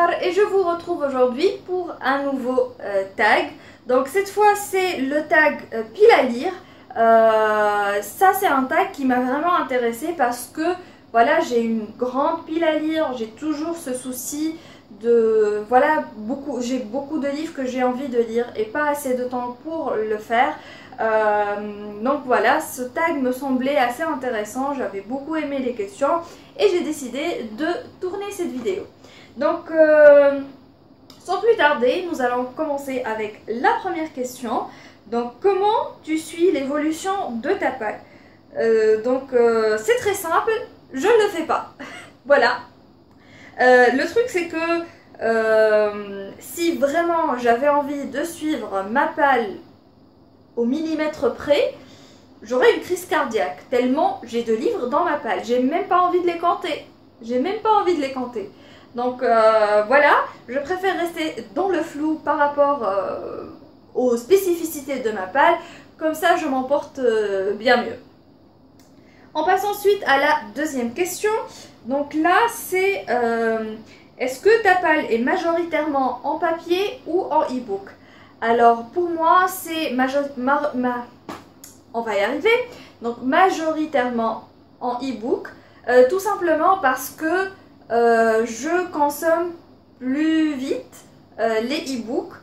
Bonsoir et je vous retrouve aujourd'hui pour un nouveau tag. Donc cette fois c'est le tag pile à lire. Ça c'est un tag qui m'a vraiment intéressée parce que voilà, j'ai une grande pile à lire, j'ai toujours ce souci de voilà, j'ai beaucoup de livres que j'ai envie de lire et pas assez de temps pour le faire. Donc voilà, ce tag me semblait assez intéressant, j'avais beaucoup aimé les questions et j'ai décidé de tourner cette vidéo. Donc sans plus tarder, nous allons commencer avec la première question. Donc comment tu suis l'évolution de ta page? C'est très simple, je ne le fais pas. Voilà. Le truc c'est que si vraiment j'avais envie de suivre ma palle au millimètre près, j'aurais une crise cardiaque, tellement j'ai de livres dans ma palle. J'ai même pas envie de les compter. J'ai même pas envie de les compter. Donc voilà, je préfère rester dans le flou par rapport aux spécificités de ma palle. Comme ça, je m'en porte bien mieux. On passe ensuite à la deuxième question. Donc là, c'est est-ce que ta palle est majoritairement en papier ou en e-book? Alors pour moi, c'est on va y arriver. Donc majoritairement en e-book, tout simplement parce que je consomme plus vite les e-books.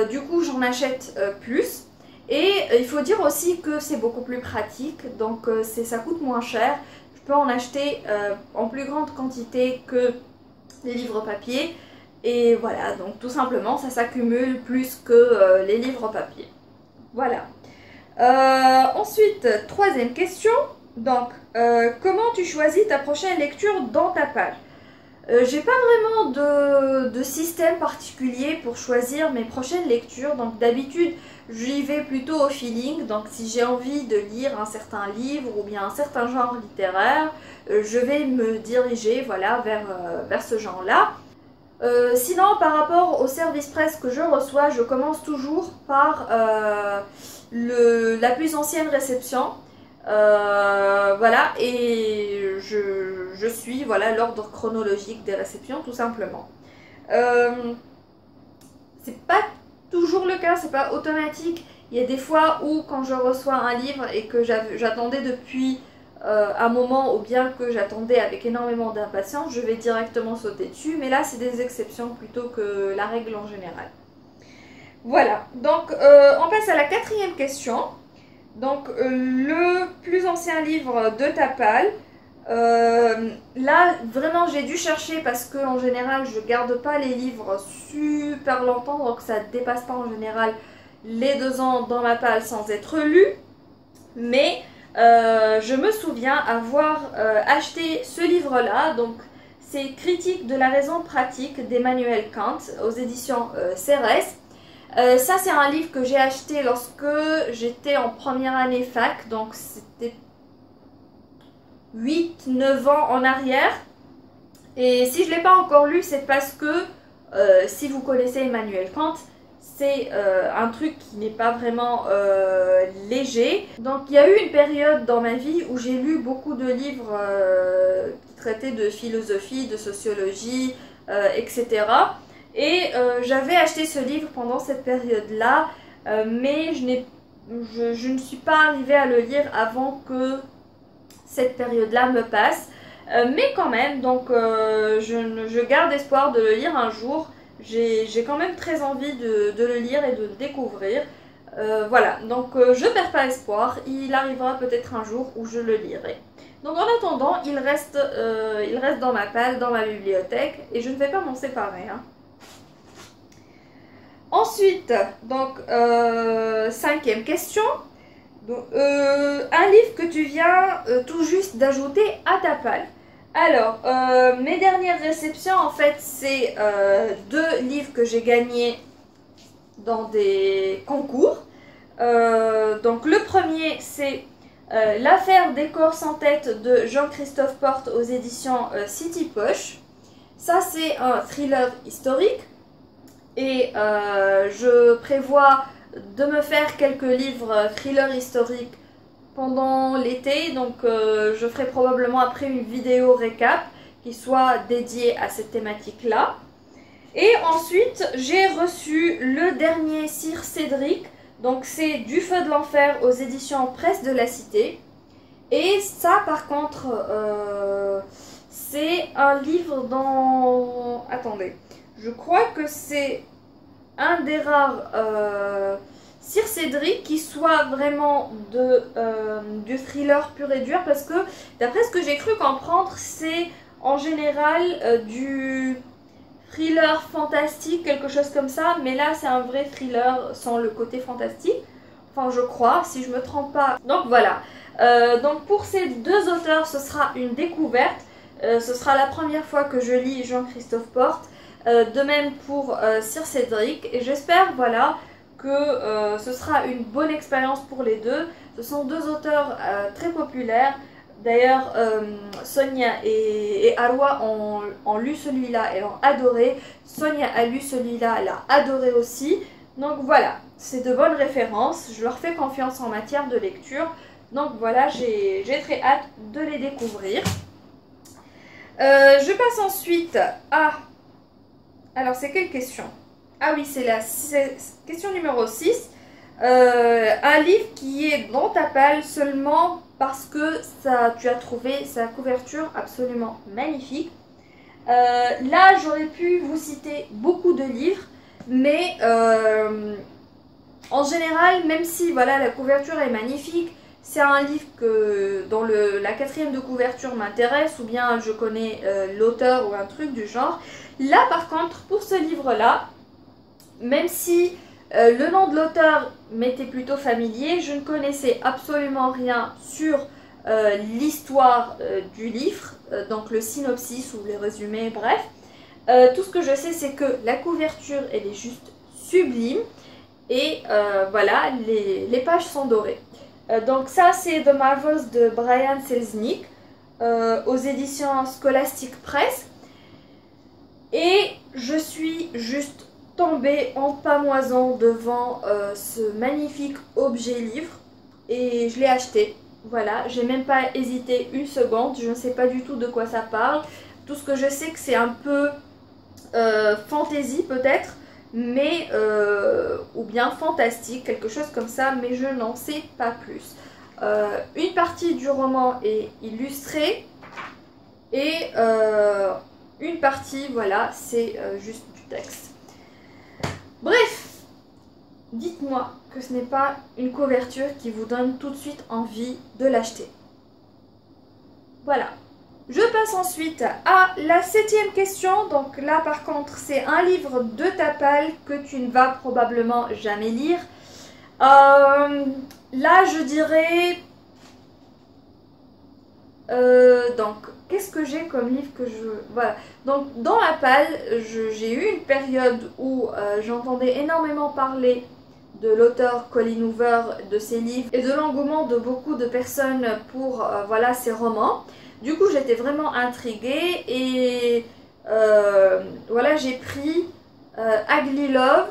Du coup, j'en achète plus. Et il faut dire aussi que c'est beaucoup plus pratique, donc ça coûte moins cher. Je peux en acheter en plus grande quantité que les livres papier. Et voilà, donc tout simplement, ça s'accumule plus que les livres papier. Voilà. Ensuite, troisième question. Donc, comment tu choisis ta prochaine lecture dans ta page? J'ai pas vraiment de système particulier pour choisir mes prochaines lectures. Donc d'habitude, j'y vais plutôt au feeling. Donc si j'ai envie de lire un certain livre ou bien un certain genre littéraire, je vais me diriger voilà, vers ce genre-là. Sinon, par rapport au service presse que je reçois, je commence toujours par la plus ancienne réception. Voilà, et je suis voilà, l'ordre chronologique des réceptions tout simplement. C'est pas toujours le cas, c'est pas automatique. Il y a des fois où quand je reçois un livre et que j'attendais depuis un moment ou bien que j'attendais avec énormément d'impatience, je vais directement sauter dessus. Mais là, c'est des exceptions plutôt que la règle en général. Voilà, donc on passe à la quatrième question. Donc le plus ancien livre de ta palle, là vraiment j'ai dû chercher parce que en général je garde pas les livres super longtemps, donc ça dépasse pas en général les 2 ans dans ma palle sans être lu. Mais je me souviens avoir acheté ce livre là, donc c'est Critique de la raison pratique d'Emmanuel Kant aux éditions Cérès. Ça c'est un livre que j'ai acheté lorsque j'étais en première année fac, donc c'était 8-9 ans en arrière. Et si je ne l'ai pas encore lu, c'est parce que si vous connaissez Emmanuel Kant, c'est un truc qui n'est pas vraiment léger. Donc il y a eu une période dans ma vie où j'ai lu beaucoup de livres qui traitaient de philosophie, de sociologie, etc. Et j'avais acheté ce livre pendant cette période-là, mais je ne suis pas arrivée à le lire avant que cette période-là me passe. Mais quand même, donc je garde espoir de le lire un jour. J'ai quand même très envie de le lire et de le découvrir. Voilà, donc je ne perds pas espoir. Il arrivera peut-être un jour où je le lirai. Donc en attendant, il reste dans ma palle, dans ma bibliothèque, et je ne vais pas m'en séparer. Hein. Ensuite, donc, cinquième question. Donc, un livre que tu viens tout juste d'ajouter à ta palle. Alors, mes dernières réceptions, en fait, c'est 2 livres que j'ai gagnés dans des concours. Donc, le premier, c'est L'affaire des corps sans tête de Jean-Christophe Porte aux éditions City Poche. Ça, c'est un thriller historique. Et je prévois de me faire quelques livres thrillers historiques pendant l'été. Donc je ferai probablement après une vidéo récap qui soit dédiée à cette thématique-là. Et ensuite, j'ai reçu le dernier Sir Cédric. Donc c'est Du Feu de l'Enfer aux éditions Presse de la Cité. Et ça par contre, c'est un livre dans... Attendez, je crois que c'est un des rares Sir Cédric qui soit vraiment du thriller pur et dur. Parce que d'après ce que j'ai cru comprendre, c'est en général du thriller fantastique, quelque chose comme ça. Mais là c'est un vrai thriller sans le côté fantastique. Enfin je crois, si je me trompe pas. Donc voilà. Donc pour ces deux auteurs, ce sera une découverte. Ce sera la première fois que je lis Jean-Christophe Porte. De même pour Sir Cédric. Et j'espère voilà, que ce sera une bonne expérience pour les deux. Ce sont deux auteurs très populaires. D'ailleurs, Sonia et Arwa ont lu celui-là et l'ont adoré. Sonia a lu celui-là, elle a adoré aussi. Donc voilà, c'est de bonnes références. Je leur fais confiance en matière de lecture. Donc voilà, j'ai très hâte de les découvrir. Je passe ensuite à... Alors c'est quelle question? Ah oui, c'est la question numéro 6. Un livre qui est dans ta palle seulement parce que tu as trouvé sa couverture absolument magnifique. Là, j'aurais pu vous citer beaucoup de livres, mais en général, même si voilà, la couverture est magnifique, c'est un livre dont la quatrième de couverture m'intéresse ou bien je connais l'auteur ou un truc du genre. Là, par contre, pour ce livre-là, même si le nom de l'auteur m'était plutôt familier, je ne connaissais absolument rien sur l'histoire du livre, donc le synopsis ou les résumés, bref. Tout ce que je sais, c'est que la couverture, elle est juste sublime et voilà, les pages sont dorées. Donc ça, c'est The Marvels de Brian Selznick aux éditions Scholastic Press. Et je suis juste tombée en pamoison devant ce magnifique objet livre et je l'ai acheté. Voilà, j'ai même pas hésité une seconde, je ne sais pas du tout de quoi ça parle. Tout ce que je sais que c'est un peu fantasy peut-être, mais ou bien fantastique, quelque chose comme ça, mais je n'en sais pas plus. Une partie du roman est illustrée et une partie, voilà, c'est juste du texte. Bref, dites-moi que ce n'est pas une couverture qui vous donne tout de suite envie de l'acheter. Voilà. Je passe ensuite à la 7e question. Donc là, par contre, c'est un livre de ta palle que tu ne vas probablement jamais lire. Là, je dirais... donc, qu'est-ce que j'ai comme livre que je... Voilà. Donc, dans la palle, j'ai eu une période où j'entendais énormément parler de l'auteur Colleen Hoover, de ses livres et de l'engouement de beaucoup de personnes pour voilà, ses romans. Du coup, j'étais vraiment intriguée et voilà, j'ai pris Ugly Love,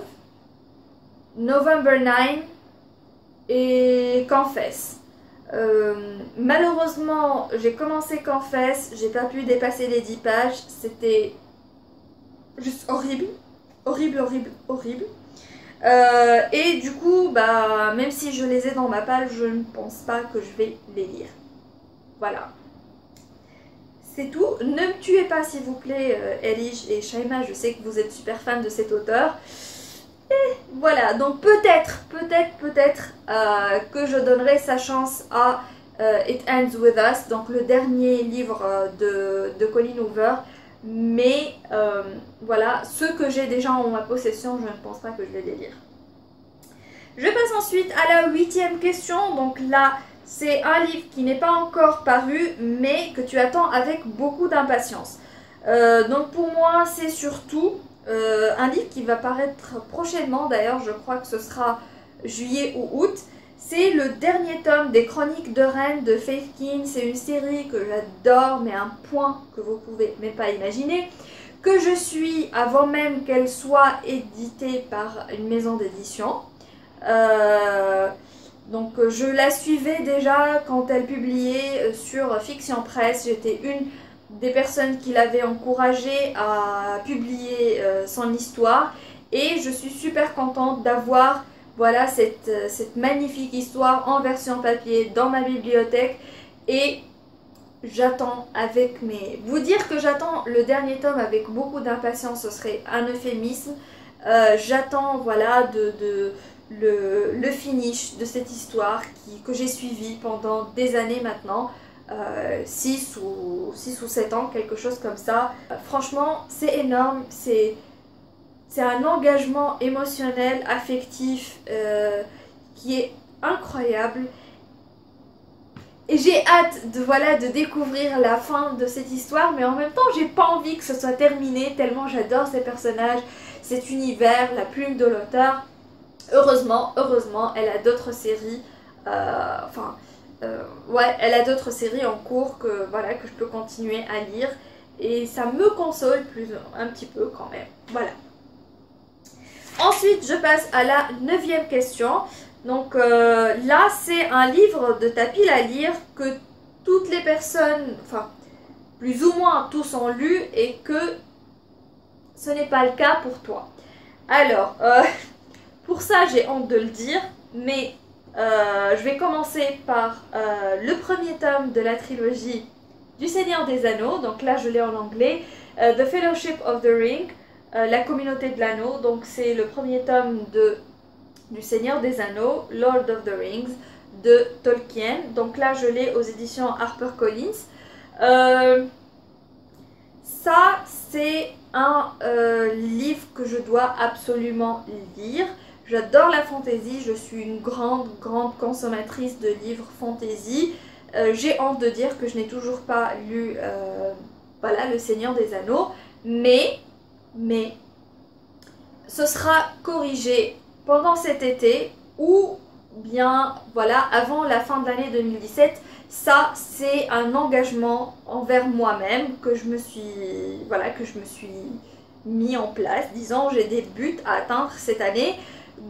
November 9 et Confess. Malheureusement, j'ai commencé Confess, j'ai pas pu dépasser les 10 pages, c'était juste horrible, horrible, horrible, horrible. Et du coup, bah, même si je les ai dans ma palle, je ne pense pas que je vais les lire. Voilà. C'est tout. Ne me tuez pas s'il vous plaît, Erij et Shaima, je sais que vous êtes super fans de cet auteur. Et voilà, donc peut-être que je donnerai sa chance à It Ends With Us, donc le dernier livre de Colleen Hoover. Mais voilà, ceux que j'ai déjà en ma possession, je ne pense pas que je vais les lire. Je passe ensuite à la 8e question. Donc là, c'est un livre qui n'est pas encore paru, mais que tu attends avec beaucoup d'impatience. Donc pour moi, c'est surtout un livre qui va paraître prochainement. D'ailleurs, je crois que ce sera juillet ou août. C'est le dernier tome des Chroniques de Rennes de Faith King. C'est une série que j'adore, mais à un point que vous pouvez même pas imaginer. Que je suis avant même qu'elle soit éditée par une maison d'édition. Donc je la suivais déjà quand elle publiait sur Fiction Press. J'étais une des personnes qui l'avaient encouragé à publier son histoire. Et je suis super contente d'avoir voilà, cette magnifique histoire en version papier dans ma bibliothèque. Et j'attends avec mes... Vous dire que j'attends le dernier tome avec beaucoup d'impatience, ce serait un euphémisme. J'attends voilà, le finish de cette histoire que j'ai suivie pendant des années maintenant. 6 ou 7 ans, quelque chose comme ça. Franchement, c'est énorme, c'est un engagement émotionnel, affectif qui est incroyable. Et j'ai hâte de découvrir la fin de cette histoire, mais en même temps, j'ai pas envie que ce soit terminé tellement j'adore ces personnages, cet univers, la plume de l'auteur. Heureusement, elle a d'autres séries, ouais, elle a d'autres séries en cours que je peux continuer à lire et ça me console un petit peu quand même. Voilà. Ensuite, je passe à la 9e question. Donc là, c'est un livre de ta pile à lire que toutes les personnes, enfin plus ou moins tous ont lu et que ce n'est pas le cas pour toi. Alors, pour ça, j'ai honte de le dire, mais je vais commencer par le premier tome de la trilogie du Seigneur des Anneaux. Donc là, je l'ai en anglais. The Fellowship of the Ring, la communauté de l'anneau. Donc c'est le premier tome du Seigneur des Anneaux, Lord of the Rings, de Tolkien. Donc là, je l'ai aux éditions HarperCollins. Ça, c'est un livre que je dois absolument lire. J'adore la fantasy, je suis une grande consommatrice de livres fantasy. J'ai honte de dire que je n'ai toujours pas lu voilà, Le Seigneur des Anneaux, mais ce sera corrigé pendant cet été ou bien voilà, avant la fin de l'année 2017. Ça, c'est un engagement envers moi-même que je me suis mis en place. Disons, j'ai des buts à atteindre cette année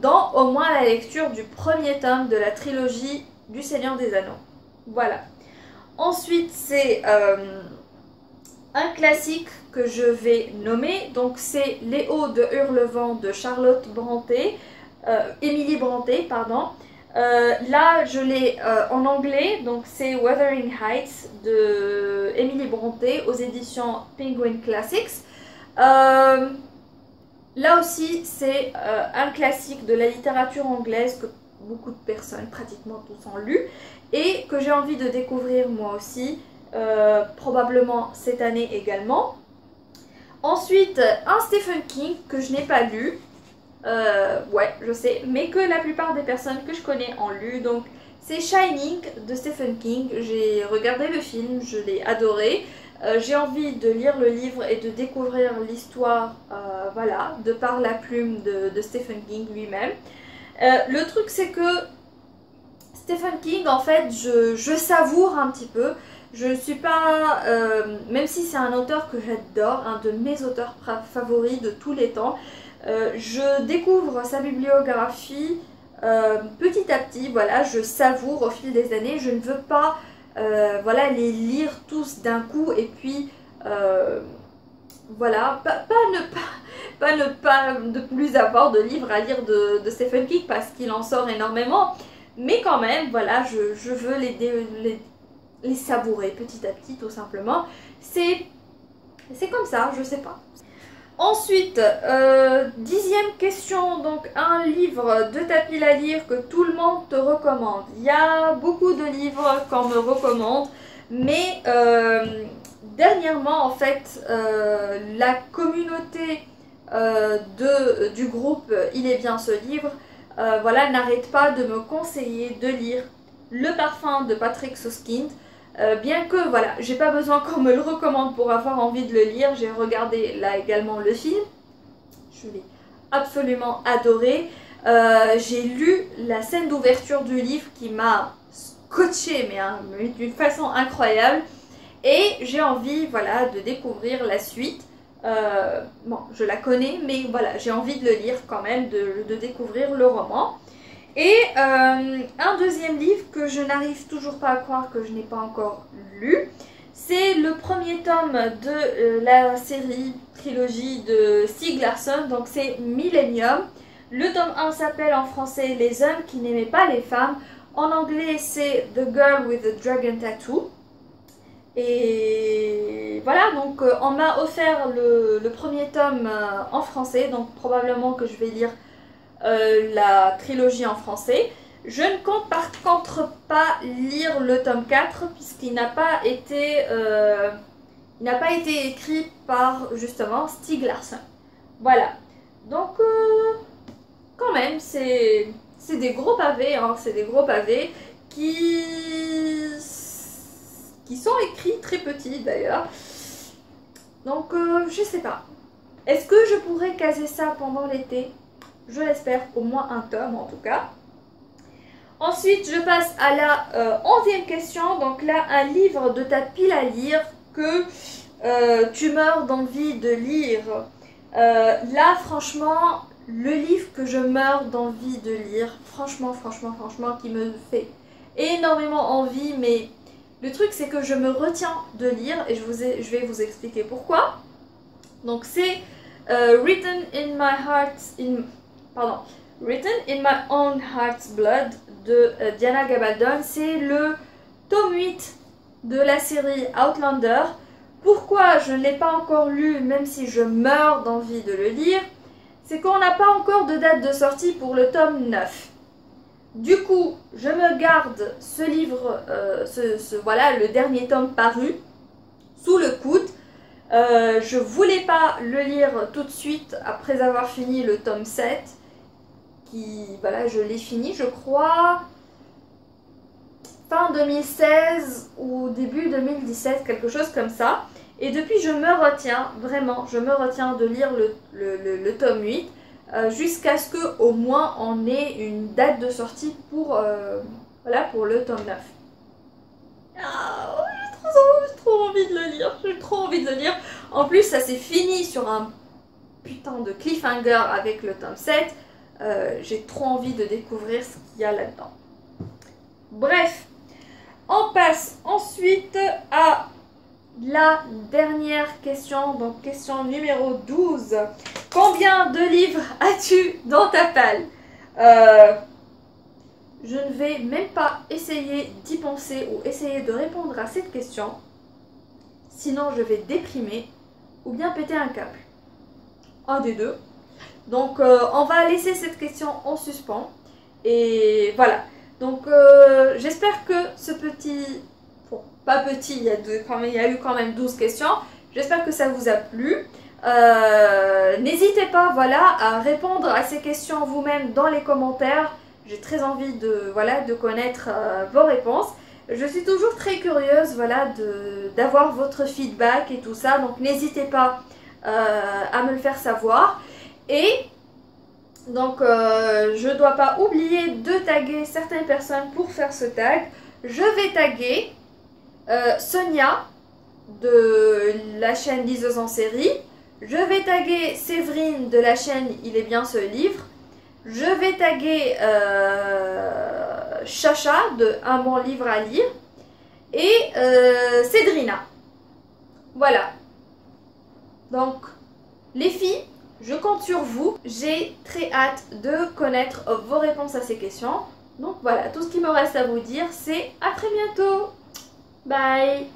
dans au moins la lecture du premier tome de la trilogie du Seigneur des Anneaux. Voilà. Ensuite, c'est un classique que je vais nommer. Donc, c'est Les Hauts de Hurlevent de Charlotte Brontë, Emily Brontë, pardon. Là, je l'ai en anglais, donc c'est Wuthering Heights de Emily Brontë aux éditions Penguin Classics. Là aussi, c'est un classique de la littérature anglaise que beaucoup de personnes, pratiquement tous, ont lu et que j'ai envie de découvrir moi aussi, probablement cette année également. Ensuite, un Stephen King que je n'ai pas lu. Ouais, je sais, mais que la plupart des personnes que je connais ont lu. Donc, c'est Shining de Stephen King. J'ai regardé le film, je l'ai adoré. J'ai envie de lire le livre et de découvrir l'histoire, voilà, de par la plume de Stephen King lui-même. Le truc, c'est que Stephen King, en fait, je savoure un petit peu. Je ne suis pas, même si c'est un auteur que j'adore, un de mes auteurs favoris de tous les temps, je découvre sa bibliographie petit à petit, voilà, je savoure au fil des années, je ne veux pas voilà, les lire tous d'un coup et puis voilà, pas ne plus avoir de livres à lire de Stephen King parce qu'il en sort énormément, mais quand même, voilà, je veux les savourer petit à petit tout simplement, c'est comme ça, je sais pas. Ensuite, 10e question, donc un livre de ta pile à lire que tout le monde te recommande. Il y a beaucoup de livres qu'on me recommande, mais dernièrement en fait, la communauté du groupe Il est bien ce livre, voilà, n'arrête pas de me conseiller de lire Le Parfum de Patrick Suskind. Bien que voilà, j'ai pas besoin qu'on me le recommande pour avoir envie de le lire, j'ai regardé là également le film, je l'ai absolument adoré. J'ai lu la scène d'ouverture du livre qui m'a scotché mais d'une façon incroyable et j'ai envie voilà, de découvrir la suite. Bon, je la connais mais voilà, j'ai envie de le lire quand même, de découvrir le roman. Et un deuxième livre que je n'arrive toujours pas à croire que je n'ai pas encore lu, C'est le premier tome de la série trilogie de Stieg Larsson, donc c'est Millennium. Le tome 1 s'appelle en français Les hommes qui n'aimaient pas les femmes. En anglais, c'est The Girl with the Dragon Tattoo. Et voilà, donc on m'a offert le premier tome en français, donc probablement que je vais lire la trilogie en français. Je ne compte par contre pas lire le tome 4 puisqu'il n'a pas été écrit par justement Stieg Larsson. Voilà, donc quand même c'est des gros pavés, hein, c'est des gros pavés qui sont écrits très petits d'ailleurs. Donc je sais pas. Est-ce que je pourrais caser ça pendant l'été? Je l'espère, au moins un tome en tout cas. Ensuite, je passe à la 11e question. Donc là, un livre de ta pile à lire que tu meurs d'envie de lire. Là, franchement, le livre que je meurs d'envie de lire, franchement, qui me fait énormément envie, mais le truc c'est que je me retiens de lire et je vais vous expliquer pourquoi. Donc c'est Written in My Own Heart's Blood de Diana Gabaldon. C'est le tome 8 de la série Outlander. Pourquoi je ne l'ai pas encore lu, même si je meurs d'envie de le lire? C'est qu'on n'a pas encore de date de sortie pour le tome 9. Du coup, je me garde ce livre, voilà, le dernier tome paru, sous le coude. Je voulais pas le lire tout de suite après avoir fini le tome 7. Voilà, je l'ai fini, je crois, fin 2016 ou début 2017, quelque chose comme ça. Et depuis, je me retiens, vraiment, je me retiens de lire le tome 8 jusqu'à ce qu'au moins on ait une date de sortie pour, voilà, pour le tome 9. Ah, j'ai trop envie de le lire, j'ai trop envie de le lire. En plus, ça s'est fini sur un putain de cliffhanger avec le tome 7. J'ai trop envie de découvrir ce qu'il y a là-dedans. Bref, on passe ensuite à la dernière question, donc question numéro 12. Combien de livres as-tu dans ta palle? Je ne vais même pas essayer d'y penser ou essayer de répondre à cette question. Sinon, je vais déprimer ou bien péter un câble. Un des deux. Donc, on va laisser cette question en suspens. Et voilà. Donc, j'espère que ce petit... Bon, pas petit, il y a eu quand même 12 questions. J'espère que ça vous a plu. N'hésitez pas, voilà, à répondre à ces questions vous-même dans les commentaires. J'ai très envie de, voilà, de connaître vos réponses. Je suis toujours très curieuse, voilà, d'avoir votre feedback et tout ça. Donc, n'hésitez pas à me le faire savoir. Et donc je ne dois pas oublier de taguer certaines personnes pour faire ce tag. Je vais taguer Sonia de la chaîne Liseuse en série. Je vais taguer Séverine de la chaîne Il est bien ce livre. Je vais taguer Chacha de Un bon livre à lire. Et Cédrina. Voilà. Donc les filles, je compte sur vous. J'ai très hâte de connaître vos réponses à ces questions. Donc voilà, tout ce qu'il me reste à vous dire, c'est à très bientôt. Bye.